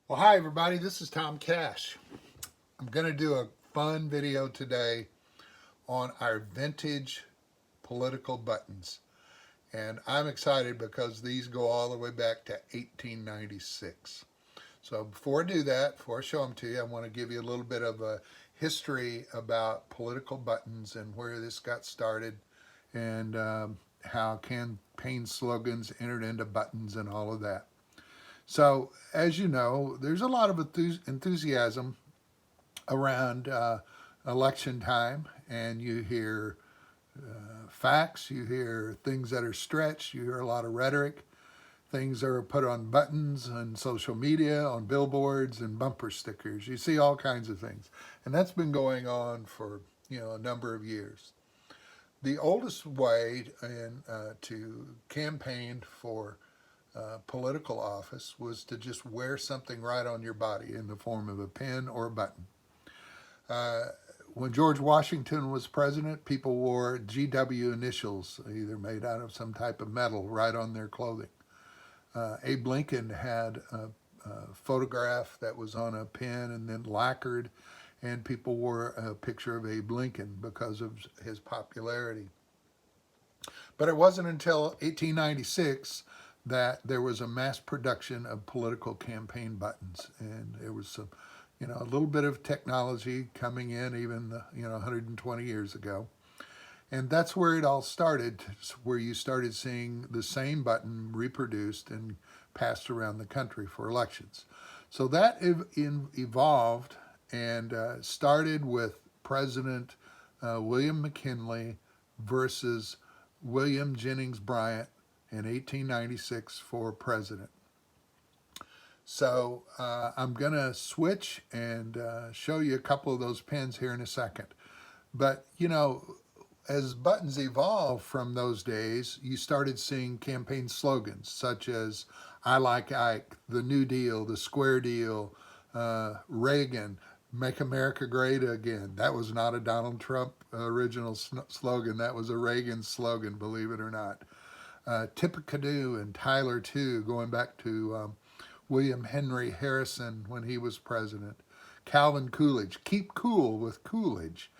Well, hi everybody, this is Tom Cash. I'm going to do a fun video today on our vintage political buttons. And I'm excited because these go all the way back to 1896. So before I do that, before I show them to you, I want to give you a little bit of a history about political buttons and where this got started and how campaign slogans entered into buttons and all of that. So, as you know, there's a lot of enthusiasm around election time, and you hear facts, you hear things that are stretched, you hear a lot of rhetoric. Things are put on buttons on social media, on billboards and bumper stickers. You see all kinds of things. And that's been going on for, a number of years. The oldest way to campaign for political office was to just wear something right on your body in the form of a pin or a button. When George Washington was president, people wore GW initials, either made out of some type of metal, right on their clothing. Abe Lincoln had a photograph that was on a pin and then lacquered, and people wore a picture of Abe Lincoln because of his popularity. But it wasn't until 1896 that there was a mass production of political campaign buttons, and there was some, a little bit of technology coming in even 120 years ago, and that's where it all started, where you started seeing the same button reproduced and passed around the country for elections. So that evolved and started with President William McKinley versus William Jennings Bryan in 1896 for president. So I'm going to switch and show you a couple of those pins here in a second. But, as buttons evolved from those days, you started seeing campaign slogans such as "I like Ike," "The New Deal," "The Square Deal," Reagan, "Make America Great Again." That was not a Donald Trump original slogan. That was a Reagan slogan, believe it or not. Tippecanoe and Tyler too, going back to William Henry Harrison when he was president. Calvin Coolidge, "Keep cool with Coolidge."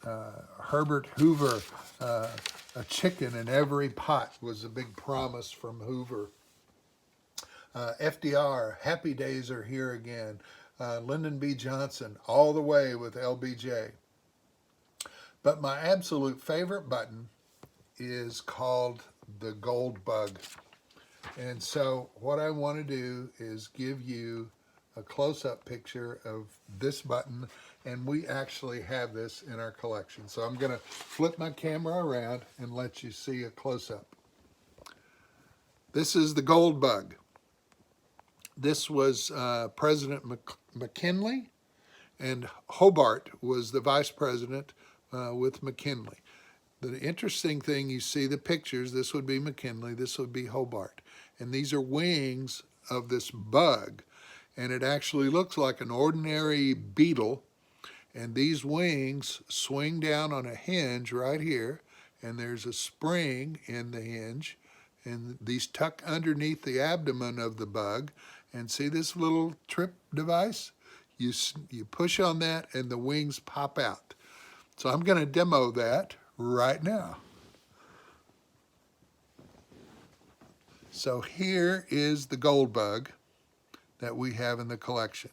Herbert Hoover, "A chicken in every pot" was a big promise from Hoover. FDR, "Happy days are here again." Lyndon B. Johnson, "All the way with LBJ." But my absolute favorite button is called the Goldbug. And so what I want to do is give you a close-up picture of this button, and we actually have this in our collection. So I'm going to flip my camera around and let you see a close-up. This is the Goldbug. This was President McKinley, and Hobart was the vice president with McKinley. The interesting thing, you see the pictures, this would be McKinley, this would be Hobart. And these are wings of this bug. And it actually looks like an ordinary beetle. And these wings swing down on a hinge right here. And there's a spring in the hinge. And these tuck underneath the abdomen of the bug. And see this little trip device? You push on that and the wings pop out. So I'm going to demo that right now. So here is the Goldbug that we have in the collection.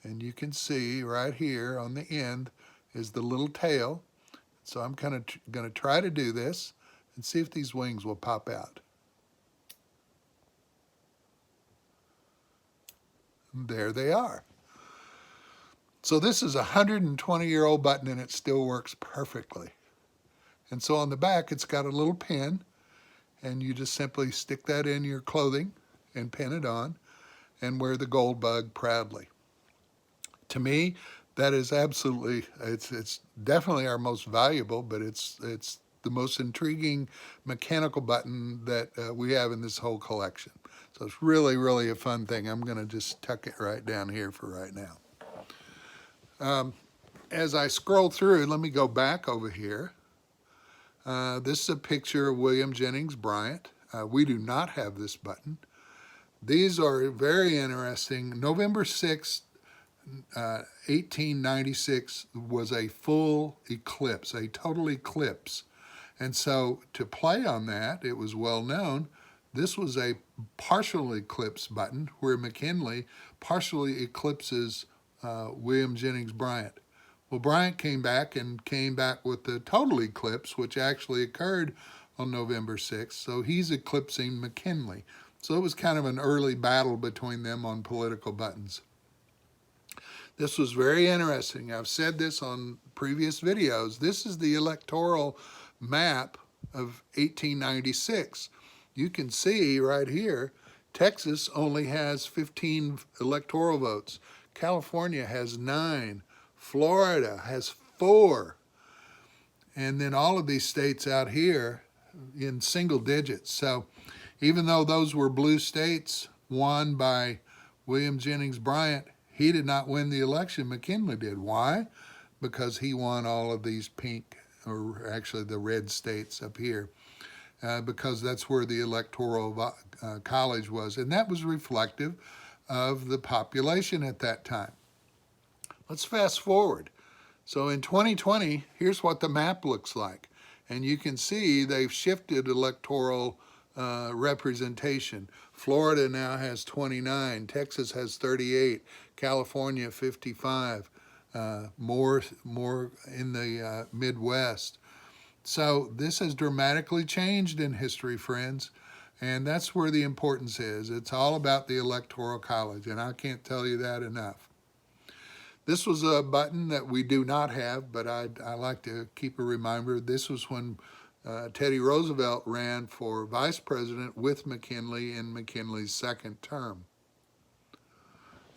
And you can see right here on the end is the little tail. So I'm kind of going to try to do this and see if these wings will pop out. And there they are. So this is a 120-year-old button and it still works perfectly. And so on the back, it's got a little pin, and you just simply stick that in your clothing and pin it on and wear the Goldbug proudly. To me, that is absolutely, it's definitely our most valuable, but it's the most intriguing mechanical button that we have in this whole collection. So it's really, really a fun thing. I'm going to just tuck it right down here for right now. As I scroll through, let me go back over here. This is a picture of William Jennings Bryan. We do not have this button. These are very interesting. November 6th, 1896 was a full eclipse, a total eclipse. And so to play on that, it was well known, this was a partial eclipse button where McKinley partially eclipses William Jennings Bryan. Well, Bryant came back with the total eclipse, which actually occurred on November 6th. So he's eclipsing McKinley. So it was kind of an early battle between them on political buttons. This was very interesting. I've said this on previous videos. This is the electoral map of 1896. You can see right here, Texas only has 15 electoral votes. California has 9. Florida has 4. And then all of these states out here in single digits. So even though those were blue states won by William Jennings Bryan, he did not win the election. McKinley did. Why? Because he won all of these pink, or actually the red states up here, because that's where the electoral college was. And that was reflective of the population at that time. Let's fast forward. So in 2020, here's what the map looks like. And you can see they've shifted electoral representation. Florida now has 29, Texas has 38, California 55, more in the Midwest. So this has dramatically changed in history, friends, and that's where the importance is. It's all about the Electoral College, and I can't tell you that enough. This was a button that we do not have, but I like to keep a reminder. This was when Teddy Roosevelt ran for vice president with McKinley in McKinley's second term.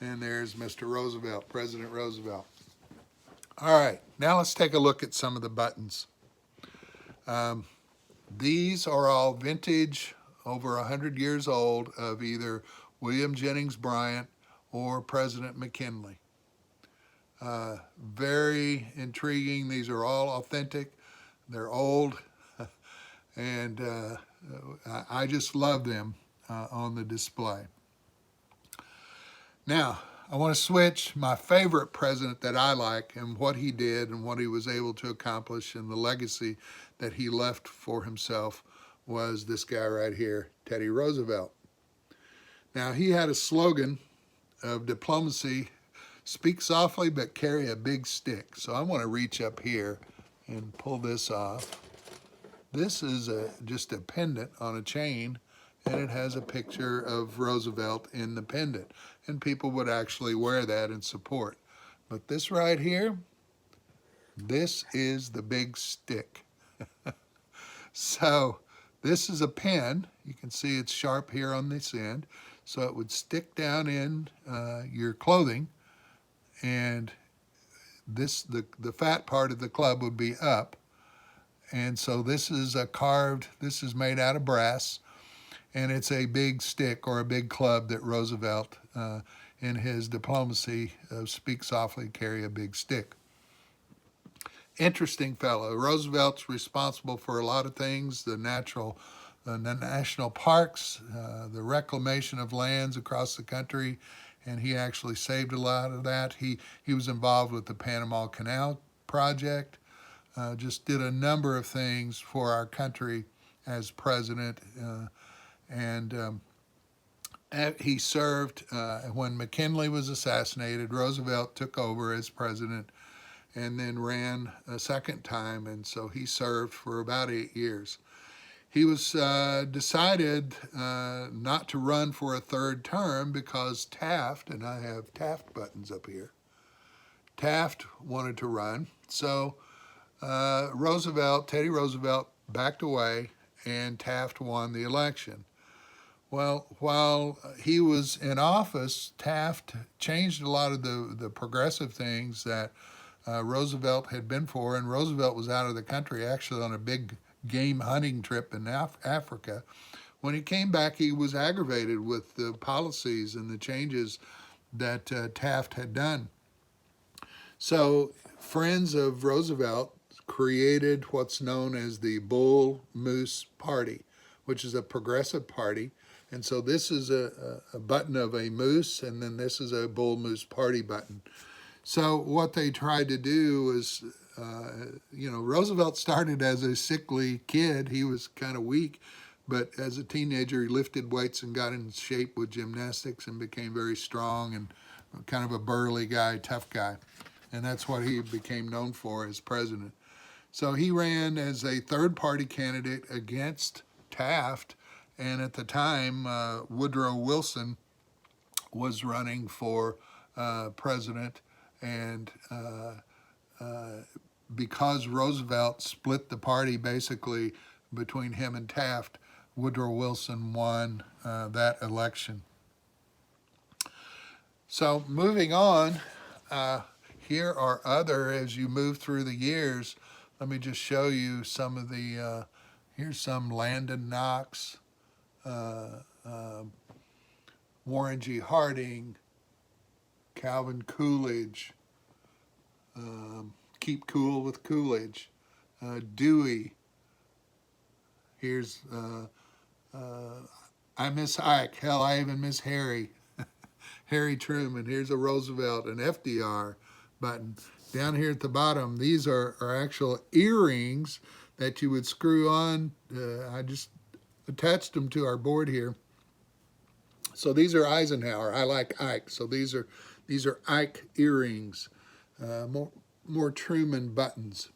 And there's Mr. Roosevelt, President Roosevelt. All right, now let's take a look at some of the buttons. These are all vintage, over 100 years old, of either William Jennings Bryan or President McKinley. Very intriguing. These are all authentic. They're old, and I just love them on the display. Now, I want to switch. My favorite president that I like and what he did and what he was able to accomplish and the legacy that he left for himself was this guy right here, Teddy Roosevelt. Now, he had a slogan of diplomacy: speak softly but carry a big stick. So I want to reach up here and pull this off. This is just a pendant on a chain, and it has a picture of Roosevelt in the pendant. And people would actually wear that in support. But this right here, this is the big stick. So this is a pen. You can see it's sharp here on this end. So it would stick down in your clothing, and this the fat part of the club would be up. And so this is this is made out of brass, and it's a big stick or a big club that Roosevelt, in his diplomacy of speak softly, carry a big stick. Interesting fellow. Roosevelt's responsible for a lot of things: the national parks, the reclamation of lands across the country, and he actually saved a lot of that. He was involved with the Panama Canal project, just did a number of things for our country as president, and he served when McKinley was assassinated. Roosevelt took over as president and then ran a second time, and so he served for about 8 years. He was decided not to run for a third term because Taft, and I have Taft buttons up here, Taft wanted to run. So Teddy Roosevelt backed away, and Taft won the election. Well, while he was in office, Taft changed a lot of the progressive things that Roosevelt had been for, and Roosevelt was out of the country actually on a big game hunting trip in Africa. When he came back, he was aggravated with the policies and the changes that Taft had done. So friends of Roosevelt created what's known as the Bull Moose Party, which is a progressive party, And so this is a button of a moose, and then this is a bull moose party button. So what they tried to do was, Roosevelt started as a sickly kid. He was kind of weak, but as a teenager, he lifted weights and got in shape with gymnastics and became very strong and kind of a burly guy, tough guy. And that's what he became known for as president. So he ran as a third-party candidate against Taft, and at the time, Woodrow Wilson was running for president, and because Roosevelt split the party basically between him and Taft, Woodrow Wilson won that election. So moving on, here are other, as you move through the years, let me just show you some of the, here's some Landon Knox, Warren G. Harding, Calvin Coolidge, Keep Cool with Coolidge, Dewey. Here's, I miss Ike. Hell, I even miss Harry. Harry Truman. Here's a Roosevelt and FDR button. Down here at the bottom, these are actual earrings that you would screw on. I just attached them to our board here. So these are Eisenhower. I like Ike. So these are Ike earrings, more Truman buttons.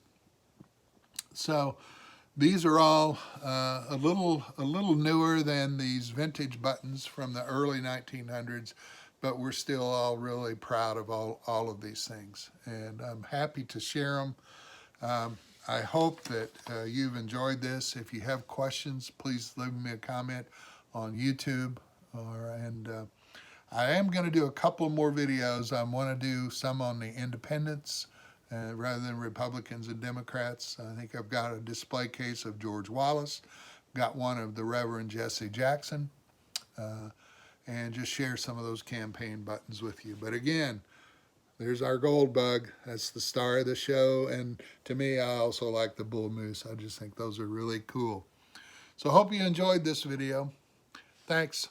So these are all a little newer than these vintage buttons from the early 1900s, but we're still all really proud of all of these things, and I'm happy to share them. I hope that you've enjoyed this. If you have questions, please leave me a comment on YouTube, and I am going to do a couple more videos. I want to do some on the independents rather than Republicans and Democrats. I think I've got a display case of George Wallace, got one of the Reverend Jesse Jackson, and just share some of those campaign buttons with you. But again, there's our Goldbug. That's the star of the show. And to me, I also like the bull moose. I just think those are really cool. So I hope you enjoyed this video. Thanks.